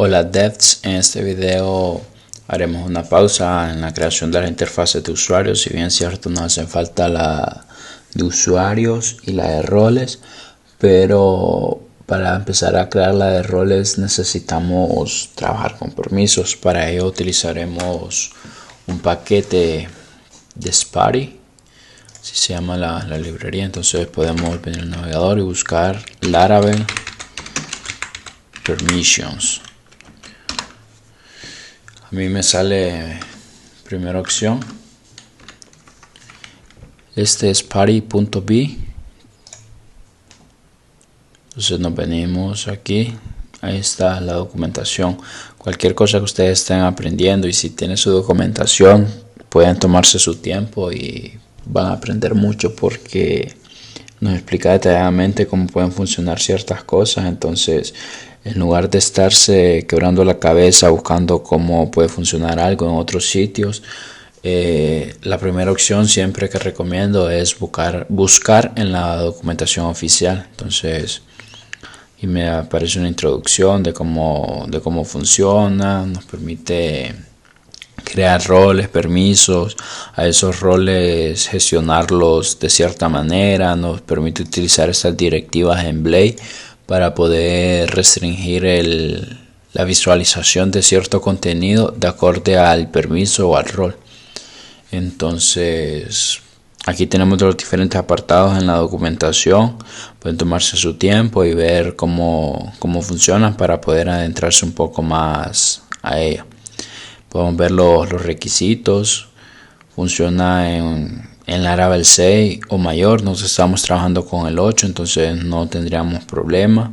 Hola devs, en este video haremos una pausa en la creación de las interfaces de usuarios. Si bien es cierto, nos hacen falta la de usuarios y la de roles, pero para empezar a crear la de roles necesitamos trabajar con permisos. Para ello utilizaremos un paquete de Spari, así se llama la librería. Entonces podemos venir al navegador y buscar Laravel Permissions. A mí me sale primera opción, este es party.b. Entonces nos venimos aquí, ahí está la documentación. Cualquier cosa que ustedes estén aprendiendo, y si tienen su documentación, pueden tomarse su tiempo y van a aprender mucho, porque nos explica detalladamente cómo pueden funcionar ciertas cosas. Entonces, en lugar de estarse quebrando la cabeza buscando cómo puede funcionar algo en otros sitios, la primera opción siempre que recomiendo es buscar en la documentación oficial. Entonces, y me aparece una introducción de cómo funciona. Nos permite crear roles, permisos, a esos roles gestionarlos de cierta manera. Nos permite utilizar estas directivas en Blade para poder restringir la visualización de cierto contenido de acorde al permiso o al rol. Entonces, aquí tenemos los diferentes apartados en la documentación. Pueden tomarse su tiempo y ver cómo funcionan para poder adentrarse un poco más a ella. Podemos ver los requisitos. Funciona en Laravel 6 o mayor. Nosotros estamos trabajando con el 8, entonces no tendríamos problema.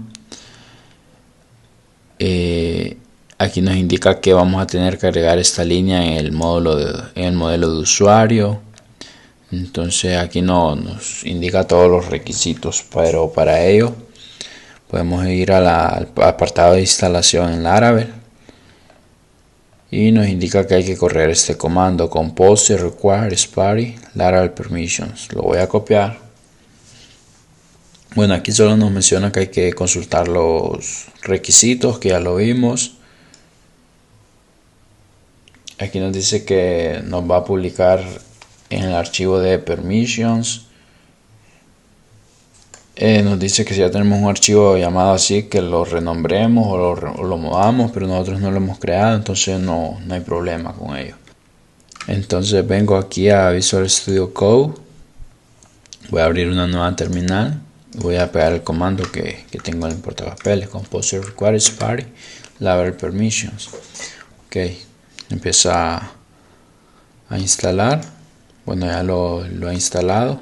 Aquí nos indica que vamos a tener que agregar esta línea en el modelo de usuario. Entonces aquí nos indica todos los requisitos, pero para ello podemos ir al apartado de instalación en Laravel y nos indica que hay que correr este comando: compose require Spari Laravel permissions. Lo voy a copiar. Bueno, aquí solo nos menciona que hay que consultar los requisitos, que ya lo vimos. Aquí nos dice que nos va a publicar en el archivo de permissions. Nos dice que si ya tenemos un archivo llamado así, que lo renombremos o lo movamos, pero nosotros no lo hemos creado, entonces no hay problema con ello. Entonces vengo aquí a Visual Studio Code, voy a abrir una nueva terminal, voy a pegar el comando que tengo en el portapapeles: compose require Spari Laravel permissions. Ok, empieza a instalar. Bueno, ya lo he instalado.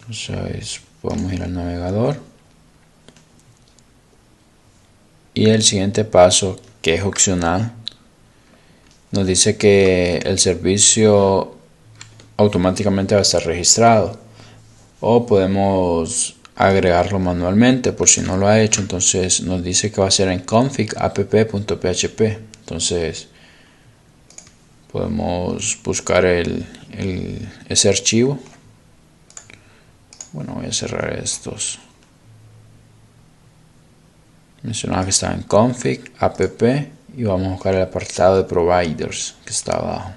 Entonces podemos ir al navegador, y el siguiente paso, que es opcional, nos dice que el servicio automáticamente va a estar registrado, o podemos agregarlo manualmente por si no lo ha hecho. Entonces nos dice que va a ser en config app.php. entonces podemos buscar ese archivo. Bueno, voy a cerrar estos. Mencionaba que estaba en config app y vamos a buscar el apartado de providers que está abajo.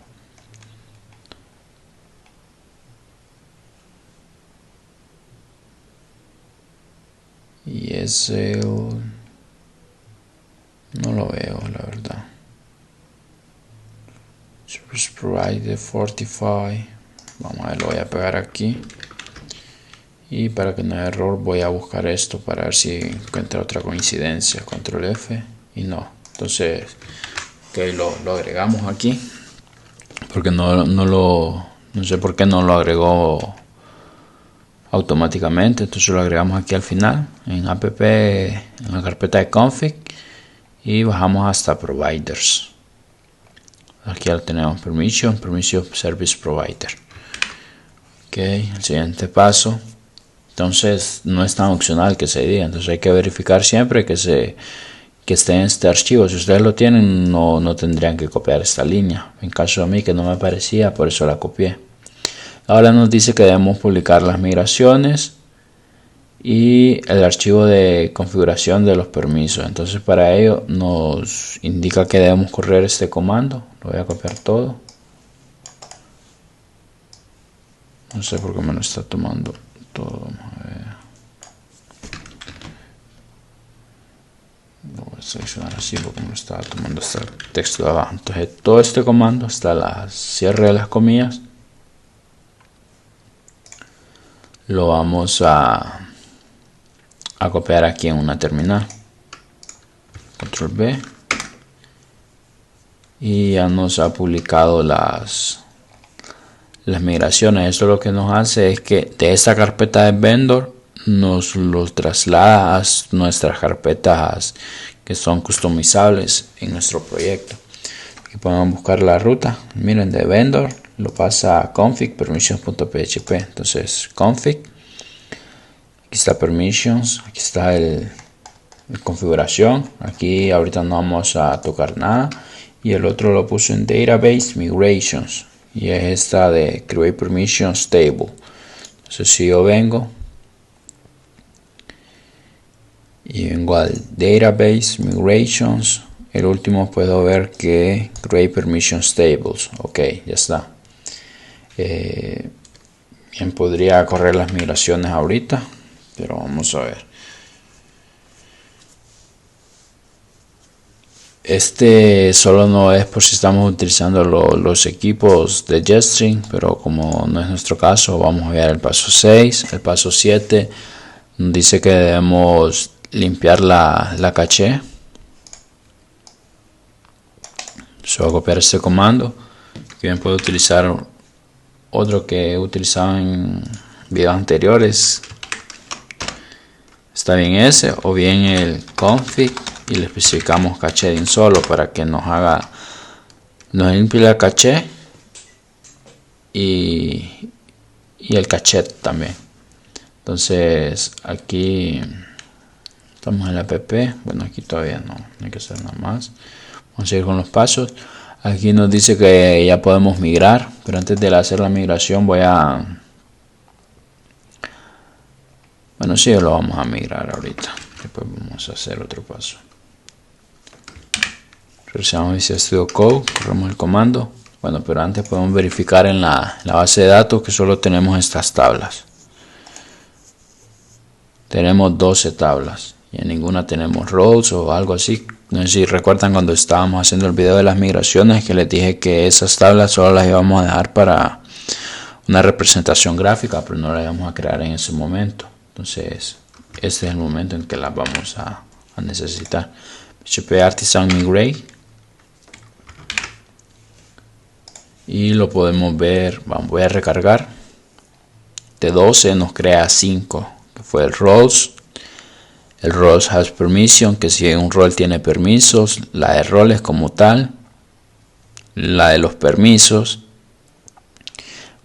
Y ese no lo veo, la verdad. Service Provider Fortify. Vamos a ver, lo voy a pegar aquí. Y para que no haya error, voy a buscar esto para ver si encuentra otra coincidencia. Control F y no. Entonces, okay, lo agregamos aquí, porque no sé por qué no lo agregó automáticamente. Entonces lo agregamos aquí al final en app, en la carpeta de config, y bajamos hasta providers. Aquí ya tenemos permission service provider. Ok, el siguiente paso. Entonces no es tan opcional que se diga. Entonces hay que verificar siempre que esté en este archivo. Si ustedes lo tienen, no tendrían que copiar esta línea. En caso de mí, que no me aparecía, por eso la copié. Ahora nos dice que debemos publicar las migraciones y el archivo de configuración de los permisos. Entonces para ello nos indica que debemos correr este comando. Lo voy a copiar todo. No sé por qué me lo está tomando todo. Vamos a ver. Lo voy a seleccionar así porque me lo estaba tomando este texto de abajo. Entonces todo este comando hasta la cierre de las comillas lo vamos a copiar aquí en una terminal. Control B. Y ya nos ha publicado las migraciones. Esto lo que nos hace es que de esta carpeta de vendor nos los traslada a nuestras carpetas que son customizables en nuestro proyecto. Aquí podemos buscar la ruta. Miren, de vendor lo pasa a config permissions.php. Entonces config, aquí está permissions, aquí está el configuración. Aquí ahorita no vamos a tocar nada. Y el otro lo puso en database migrations, y es esta de create permissions table. Entonces si yo vengo y vengo al database migrations, el último puedo ver que create permissions tables. Ok, ya está. Bien, podría correr las migraciones ahorita, pero vamos a ver. Este solo no es por si estamos utilizando los equipos de Jetstream, pero como no es nuestro caso, vamos a ver el paso 6. El paso 7 nos dice que debemos limpiar la caché. Voy a copiar este comando. Bien, puedo utilizar otro que he utilizado en videos anteriores. Está bien ese, o bien el config, y le especificamos caché de un solo para que nos limpie la caché y el caché también. Entonces aquí estamos en la app. Bueno, aquí todavía no hay que hacer nada más. Vamos a seguir con los pasos. Aquí nos dice que ya podemos migrar, pero antes de hacer la migración bueno, sí, lo vamos a migrar ahorita. Después vamos a hacer otro paso. Regresamos a Visual Studio Code, corremos el comando. Bueno, pero antes podemos verificar en la base de datos que solo tenemos estas tablas. Tenemos 12 tablas y en ninguna tenemos rows o algo así. No sé si recuerdan cuando estábamos haciendo el video de las migraciones que les dije que esas tablas solo las íbamos a dejar para una representación gráfica, pero no las íbamos a crear en ese momento. Entonces este es el momento en que las vamos a necesitar. PHP Artisan Migrate, y lo podemos ver. Voy a recargar. De 12 nos crea 5, que fue el roles. El roles has permission, que si un rol tiene permisos. La de roles como tal, la de los permisos.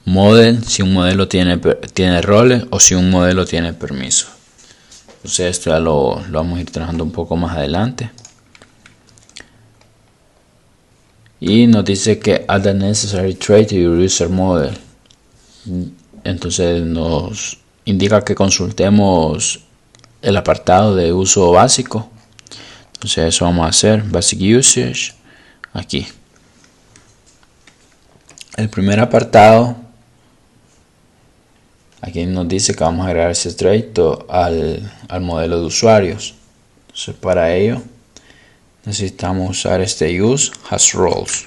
Model, si un modelo tiene roles o si un modelo tiene permisos. Entonces esto ya lo vamos a ir trabajando un poco más adelante. Y nos dice que add the necessary trait to your user model. Entonces nos indica que consultemos el apartado de uso básico. Entonces eso vamos a hacer. Basic usage. Aquí. El primer apartado. Aquí nos dice que vamos a agregar ese trait al modelo de usuarios. Entonces para ello necesitamos usar este use has roles.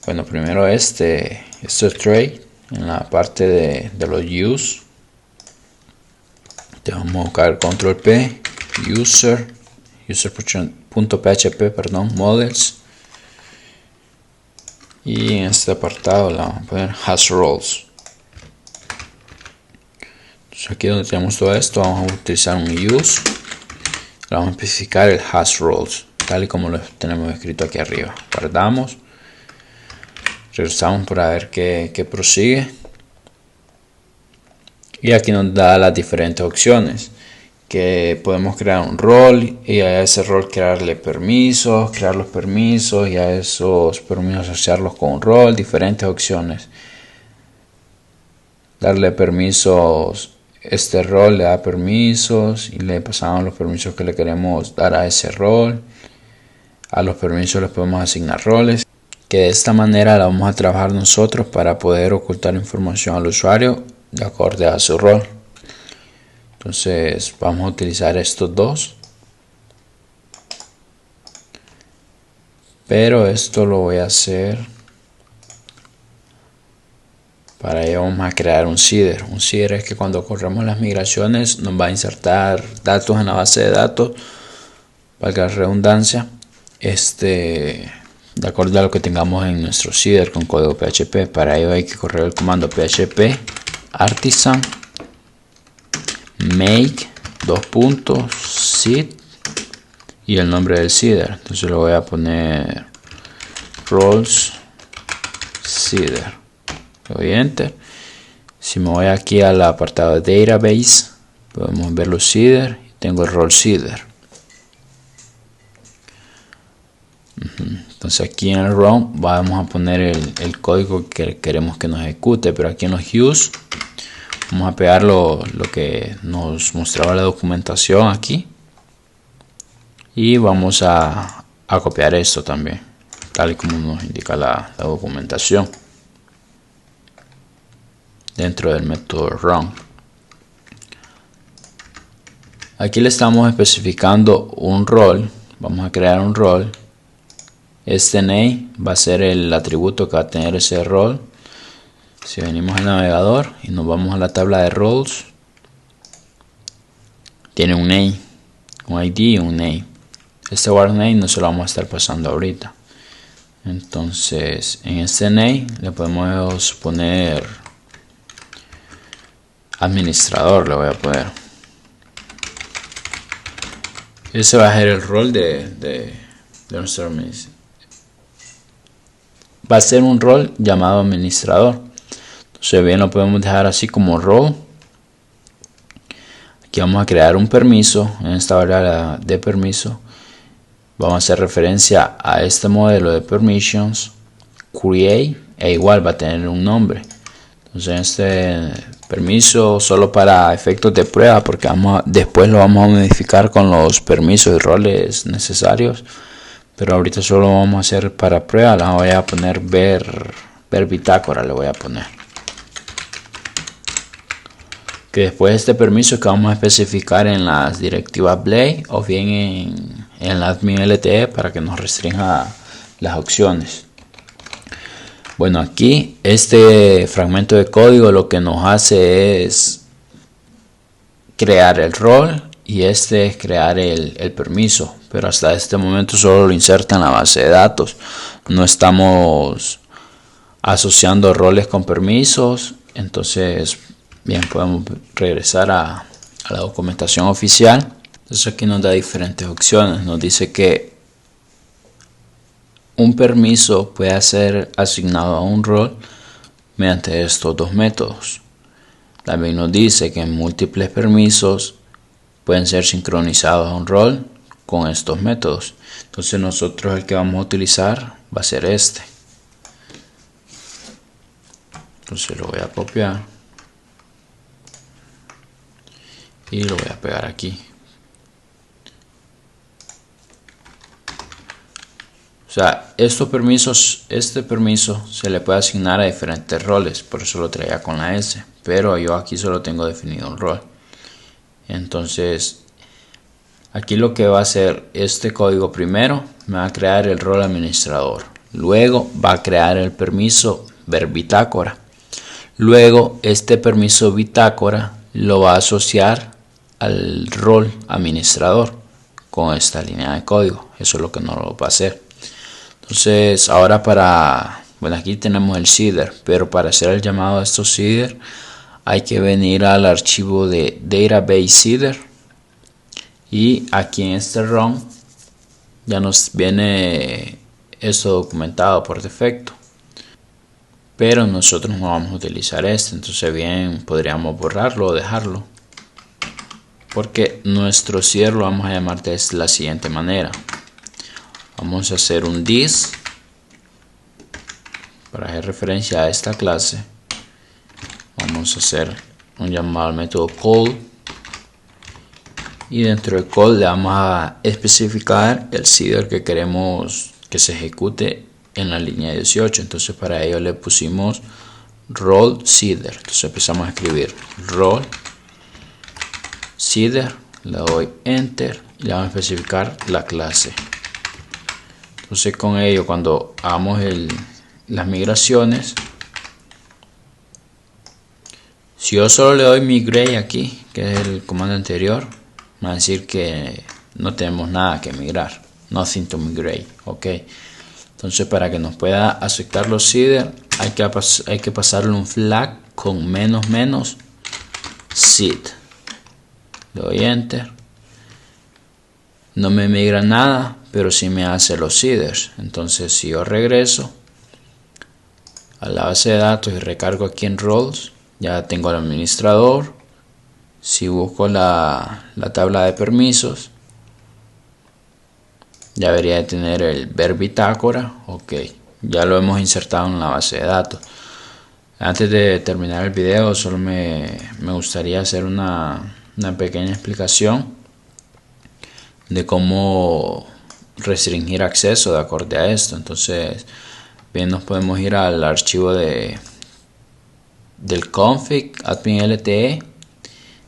Bueno, primero este trait en la parte de los use. Te vamos a buscar control P, user.php, models, y en este apartado la vamos a poner has roles. Entonces aquí donde tenemos todo esto vamos a utilizar un use. Vamos a especificar el has roles tal y como lo tenemos escrito aquí arriba. Guardamos, regresamos para ver qué prosigue, y aquí nos da las diferentes opciones, que podemos crear un rol y a ese rol crearle permisos, crear los permisos y a esos permisos asociarlos con un rol, diferentes opciones, darle permisos este rol le da permisos y le pasamos los permisos que le queremos dar a ese rol. A los permisos les podemos asignar roles, que de esta manera la vamos a trabajar nosotros para poder ocultar información al usuario de acuerdo a su rol. Entonces vamos a utilizar estos dos, pero esto lo voy a hacer. Para ello vamos a crear un seeder. Un seeder es que cuando corremos las migraciones nos va a insertar datos en la base de datos, valga la redundancia, de acuerdo a lo que tengamos en nuestro seeder con código PHP. Para ello hay que correr el comando php artisan make seed y el nombre del seeder. Entonces lo voy a poner roles seeder. Le doy enter. Si me voy aquí al apartado de database, podemos ver los seeder y tengo el role seeder. Entonces aquí en el run vamos a poner el código que queremos que nos ejecute, pero aquí en los use vamos a pegar lo que nos mostraba la documentación aquí y vamos a copiar esto también, tal y como nos indica la documentación dentro del método run. Aquí le estamos especificando un rol. Vamos a crear un rol. Este name va a ser el atributo que va a tener ese rol. Si venimos al navegador y nos vamos a la tabla de roles, tiene un name, un ID y un name. Este word name no se lo vamos a estar pasando ahorita. Entonces en este name le podemos poner administrador, le voy a poner. Ese va a ser el rol de nuestro administrador. Va a ser un rol llamado administrador. Entonces bien lo podemos dejar así como rol. Aquí vamos a crear un permiso. En esta variable de permiso vamos a hacer referencia a este modelo de permissions create, e igual va a tener un nombre. Entonces este permiso solo para efectos de prueba, porque después lo vamos a modificar con los permisos y roles necesarios, pero ahorita solo lo vamos a hacer para prueba. La voy a poner ver bitácora, le voy a poner. Que después este permiso que vamos a especificar en las directivas Blade o bien en la admin LTE para que nos restrinja las opciones. Bueno, aquí este fragmento de código lo que nos hace es crear el rol y este es crear el permiso, pero hasta este momento solo lo inserta en la base de datos. No estamos asociando roles con permisos. Entonces bien, podemos regresar a la documentación oficial. Entonces aquí nos da diferentes opciones. Nos dice que un permiso puede ser asignado a un rol mediante estos dos métodos. También nos dice que múltiples permisos pueden ser sincronizados a un rol con estos métodos. Entonces nosotros el que vamos a utilizar va a ser este. Entonces lo voy a copiar y lo voy a pegar aquí. O sea, estos permisos, este permiso se le puede asignar a diferentes roles, por eso lo traía con la S, pero yo aquí solo tengo definido un rol. Entonces aquí lo que va a hacer este código, primero me va a crear el rol administrador, luego va a crear el permiso ver bitácora, luego este permiso bitácora lo va a asociar al rol administrador con esta línea de código. Eso es lo que no lo va a hacer. Entonces ahora bueno, aquí tenemos el seeder, pero para hacer el llamado a estos seeder hay que venir al archivo de database seeder y aquí en este run ya nos viene esto documentado por defecto, pero nosotros no vamos a utilizar este. Entonces bien, podríamos borrarlo o dejarlo, porque nuestro seeder lo vamos a llamar de la siguiente manera. Vamos a hacer un this para hacer referencia a esta clase. Vamos a hacer un llamado al método call, y dentro del call le vamos a especificar el seeder que queremos que se ejecute en la línea 18. Entonces para ello le pusimos roll seeder. Entonces empezamos a escribir roll seeder, le doy enter y le vamos a especificar la clase. Entonces con ello, cuando hagamos las migraciones, si yo solo le doy migrate aquí, que es el comando anterior, va a decir que no tenemos nada que migrar, nothing to migrate. Ok, entonces para que nos pueda aceptar los seeder hay que pasarle un flag con menos seed. Le doy enter, no me migra nada, pero sí me hace los seeders. Entonces si yo regreso a la base de datos y recargo aquí en roles, ya tengo al administrador. Si busco la tabla de permisos, ya debería de tener el ver bitácora. Ok, ya lo hemos insertado en la base de datos. Antes de terminar el video, solo me gustaría hacer una pequeña explicación de cómo restringir acceso de acorde a esto. Entonces bien, nos podemos ir al archivo del config admin lte,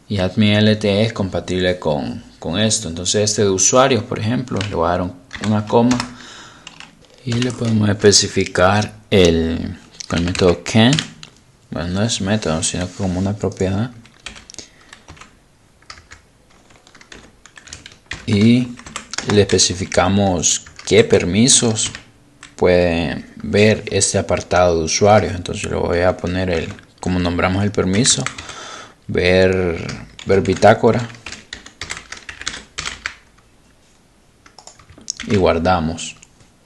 y admin lte es compatible con esto. Entonces este de usuarios, por ejemplo, le voy a dar una coma y le podemos especificar con el método can. Bueno, no es método, sino como una propiedad, y le especificamos qué permisos puede ver este apartado de usuarios. Entonces le voy a poner como nombramos el permiso, ver bitácora, y guardamos.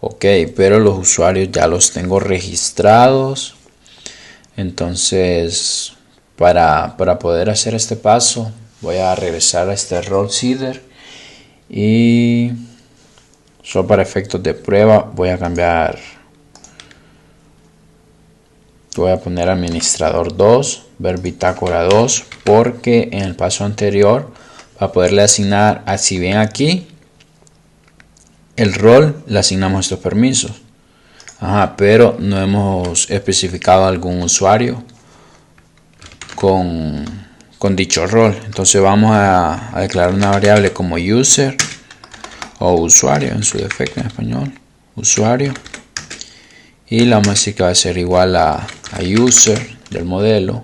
Ok, pero los usuarios ya los tengo registrados. Entonces para poder hacer este paso, voy a regresar a este roll seeder, y solo para efectos de prueba voy a poner administrador 2, ver bitácora 2, porque en el paso anterior, para poderle asignar, si ven aquí el rol, le asignamos estos permisos, pero no hemos especificado algún usuario con dicho rol. Entonces vamos a declarar una variable como user, o usuario en su defecto en español, usuario, y la vamos a decir que va a ser igual a user del modelo.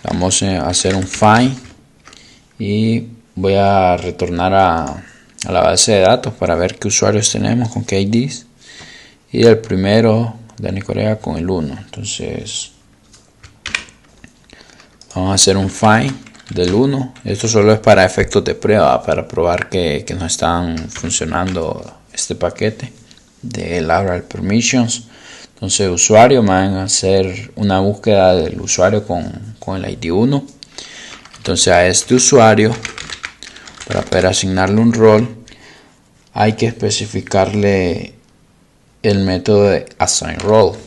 Vamos a hacer un find y voy a retornar a la base de datos para ver qué usuarios tenemos con qué IDs, y el primero Dani Corea con el 1. Entonces vamos a hacer un find del 1. Esto solo es para efectos de prueba, para probar que no están funcionando este paquete de Lateral Permissions. Entonces usuario, van a hacer una búsqueda del usuario con el ID 1. Entonces a este usuario, para poder asignarle un rol, hay que especificarle el método de assign role.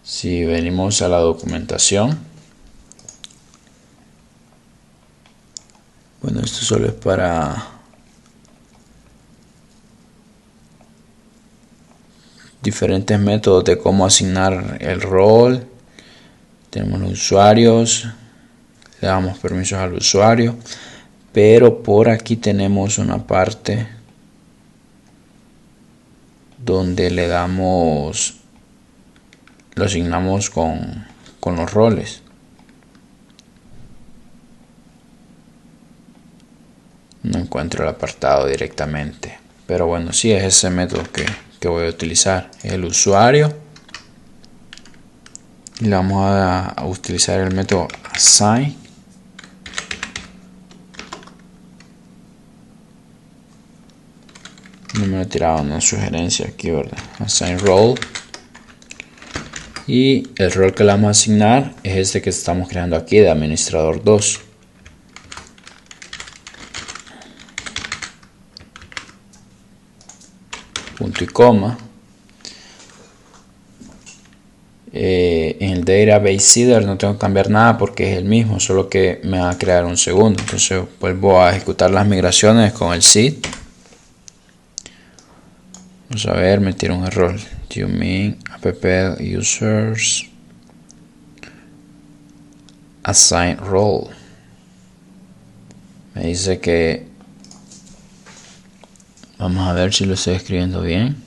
Si venimos a la documentación, bueno, esto solo es para diferentes métodos de cómo asignar el rol. Tenemos los usuarios, le damos permisos al usuario, pero por aquí tenemos una parte donde le damos, lo asignamos con los roles. No encuentro el apartado directamente, pero bueno, sí es ese método que voy a utilizar, el usuario, y le vamos a utilizar el método assign. No me lo he tirado una sugerencia aquí, ¿verdad? Assign role, y el rol que le vamos a asignar es este que estamos creando aquí, de administrador 2. Punto y coma, En el database seeder no tengo que cambiar nada porque es el mismo, solo que me va a crear un segundo. Entonces vuelvo a ejecutar las migraciones con el seed. Vamos a ver, me tira un error. You mean app users assign role. Me dice que vamos a ver si lo estoy escribiendo bien.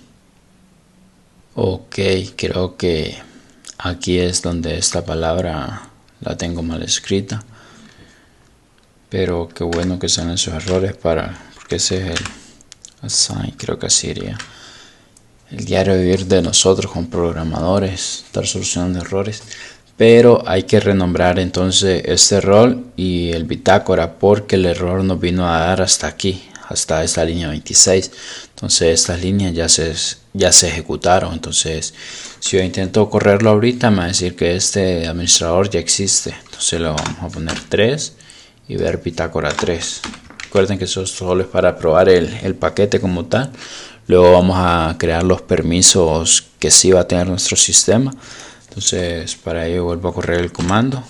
Ok, creo que aquí es donde esta palabra la tengo mal escrita. Pero qué bueno que sean esos errores porque ese es el assign, creo que así iría. El diario vivir de nosotros como programadores, estar solucionando errores. Pero hay que renombrar entonces este rol y el bitácora porque el error nos vino a dar hasta aquí, hasta esta línea 26. Entonces estas líneas ya se ejecutaron. Entonces si yo intento correrlo ahorita me va a decir que este administrador ya existe. Entonces le vamos a poner 3 y ver bitácora 3. Recuerden que eso solo es para probar el paquete como tal. Luego vamos a crear los permisos que sí va a tener nuestro sistema. Entonces para ello vuelvo a correr el comando.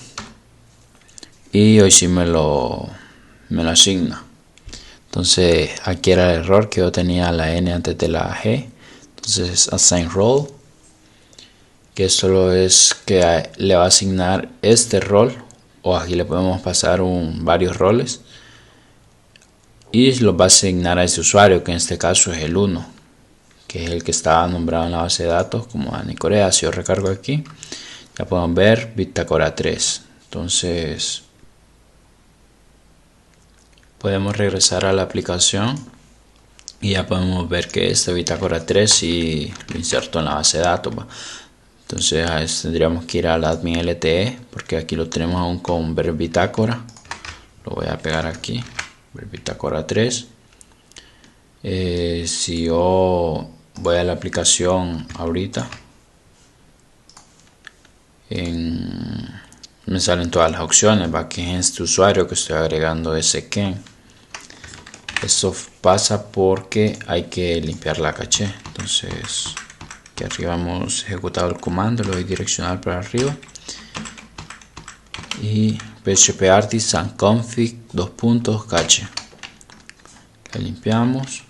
Y hoy sí me lo asigna. Entonces aquí era el error que yo tenía la N antes de la G. Entonces assign role. Que solo es que le va a asignar este rol. O aquí le podemos pasar varios roles. Y los va a asignar a ese usuario, que en este caso es el 1, que es el que estaba nombrado en la base de datos como Dani Corea. Si yo recargo aquí, ya podemos ver bitácora 3. Entonces podemos regresar a la aplicación y ya podemos ver que este bitácora 3 sí lo inserto en la base de datos. Entonces a eso tendríamos que ir al admin LTE, porque aquí lo tenemos aún con ver bitácora. Lo voy a pegar aquí. Bitácora 3. Si yo voy a la aplicación ahorita, me salen todas las opciones. Va que en este usuario que estoy agregando ese Ken. Eso pasa porque hay que limpiar la caché. Entonces aquí arriba hemos ejecutado el comando, lo doy direccional para arriba y php artisan config cache. La limpiamos,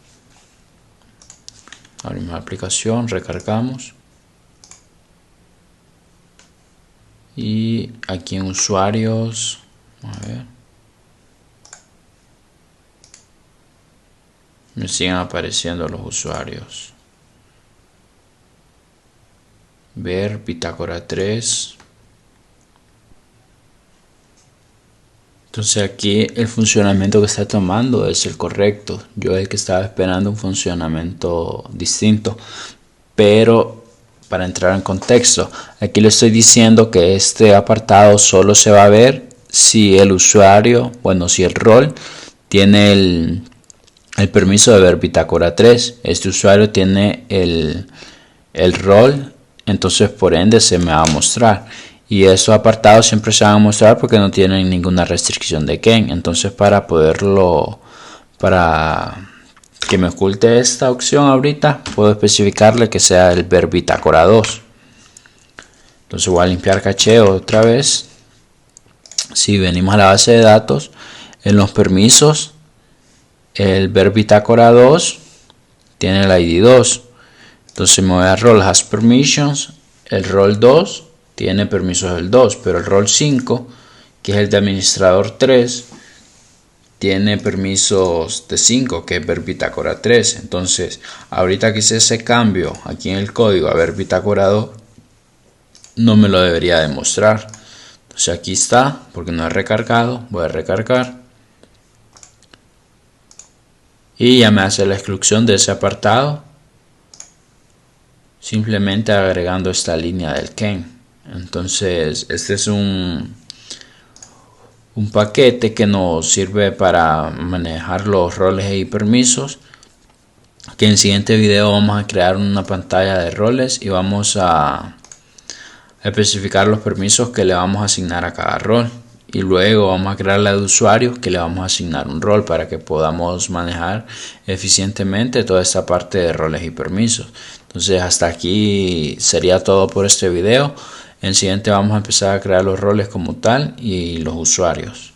abrimos la aplicación, recargamos y aquí en usuarios, a ver, me siguen apareciendo los usuarios. Ver bitácora 3. Entonces aquí el funcionamiento que está tomando es el correcto. Yo es el que estaba esperando un funcionamiento distinto. Pero para entrar en contexto, aquí le estoy diciendo que este apartado solo se va a ver si el usuario, si el rol tiene el permiso de ver bitácora 3. Este usuario tiene el rol, entonces por ende se me va a mostrar. Y esos apartados siempre se van a mostrar porque no tienen ninguna restricción de Ken. Entonces para que me oculte esta opción ahorita, puedo especificarle que sea el ver bitácora 2. Entonces voy a limpiar caché otra vez. Si venimos a la base de datos, en los permisos, el ver bitácora 2 tiene el ID 2. Entonces me voy a role has permissions. El rol 2 tiene permisos del 2, pero el rol 5, que es el de administrador 3, tiene permisos de 5, que es ver bitácora 3. Entonces, ahorita que hice ese cambio aquí en el código a ver bitácora 2, no me lo debería demostrar. Entonces aquí está, porque no he recargado. Voy a recargar. Y ya me hace la exclusión de ese apartado, simplemente agregando esta línea del Ken. Entonces este es un paquete que nos sirve para manejar los roles y permisos, que en el siguiente video vamos a crear una pantalla de roles y vamos a especificar los permisos que le vamos a asignar a cada rol, y luego vamos a crear la de usuarios que le vamos a asignar un rol para que podamos manejar eficientemente toda esta parte de roles y permisos. Entonces hasta aquí sería todo por este video. En el siguiente vamos a empezar a crear los roles como tal y los usuarios.